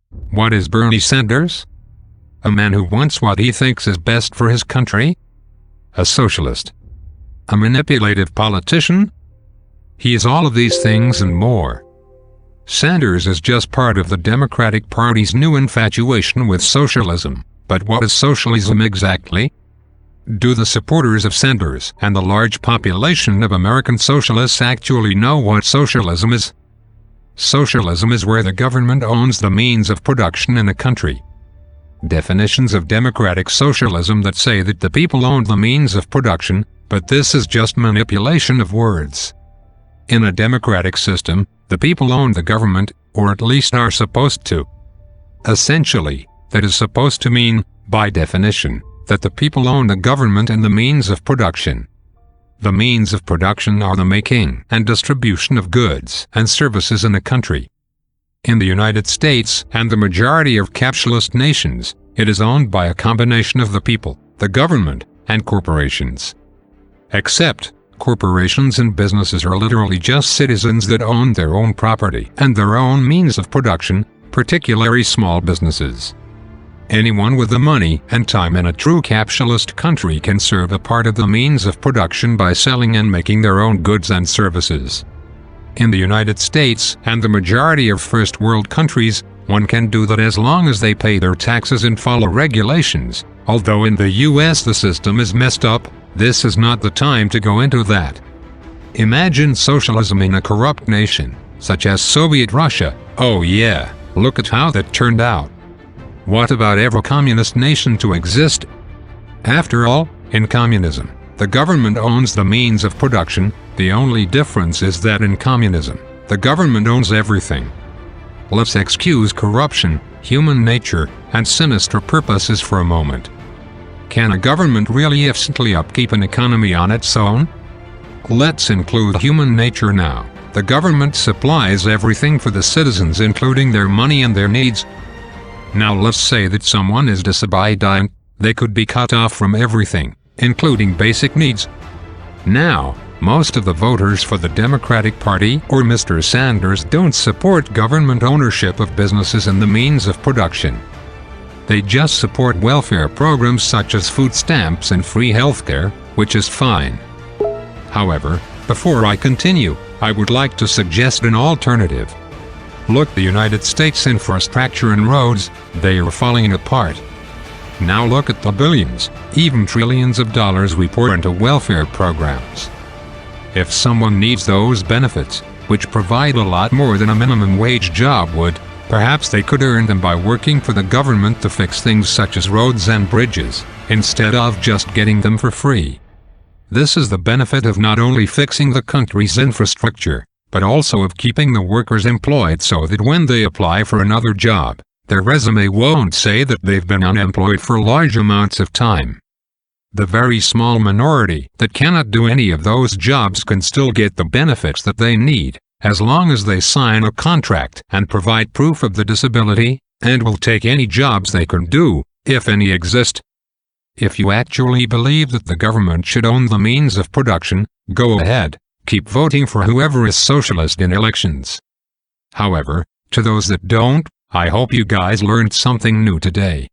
What is Bernie Sanders? A man who wants what he thinks is best for his country? A socialist? A manipulative politician? He is all of these things and more. Sanders is just part of the Democratic Party's new infatuation with socialism. But what is socialism exactly? Do the supporters of Sanders and the large population of American socialists actually know what socialism is? Socialism is where the government owns the means of production in a country. Definitions of democratic socialism that say that the people own the means of production, but this is just manipulation of words. In a democratic system, the people own the government, or at least are supposed to. Essentially, that is supposed to mean, by definition, that the people own the government and the means of production. The means of production are the making and distribution of goods and services in a country. In the United States and the majority of capitalist nations, it is owned by a combination of the people, the government, and corporations. Except, corporations and businesses are literally just citizens that own their own property and their own means of production, particularly small businesses. Anyone with the money and time in a true capitalist country can serve a part of the means of production by selling and making their own goods and services. In the United States and the majority of first world countries, one can do that as long as they pay their taxes and follow regulations. Although in the US the system is messed up, this is not the time to go into that. Imagine socialism in a corrupt nation, such as Soviet Russia. Oh yeah, look at how that turned out. What about every communist nation to exist? After all, in communism, the government owns the means of production. The only difference is that in communism, the government owns everything. Let's excuse corruption, human nature, and sinister purposes for a moment. Can a government really efficiently upkeep an economy on its own? Let's include human nature now. The government supplies everything for the citizens, including their money and their needs. Now let's say that someone is disobedient. They could be cut off from everything, including basic needs. Now, most of the voters for the Democratic Party or Mr. Sanders don't support government ownership of businesses and the means of production. They just support welfare programs such as food stamps and free healthcare, which is fine. However, before I continue, I would like to suggest an alternative. Look, the United States infrastructure and roads, they are falling apart. Now look at the billions, even trillions of dollars we pour into welfare programs. If someone needs those benefits, which provide a lot more than a minimum wage job would, perhaps they could earn them by working for the government to fix things such as roads and bridges, instead of just getting them for free. This is the benefit of not only fixing the country's infrastructure, but also of keeping the workers employed so that when they apply for another job, their resume won't say that they've been unemployed for large amounts of time. The very small minority that cannot do any of those jobs can still get the benefits that they need, as long as they sign a contract and provide proof of the disability, and will take any jobs they can do, if any exist. If you actually believe that the government should own the means of production, go ahead. Keep voting for whoever is socialist in elections. However, to those that don't, I hope you guys learned something new today.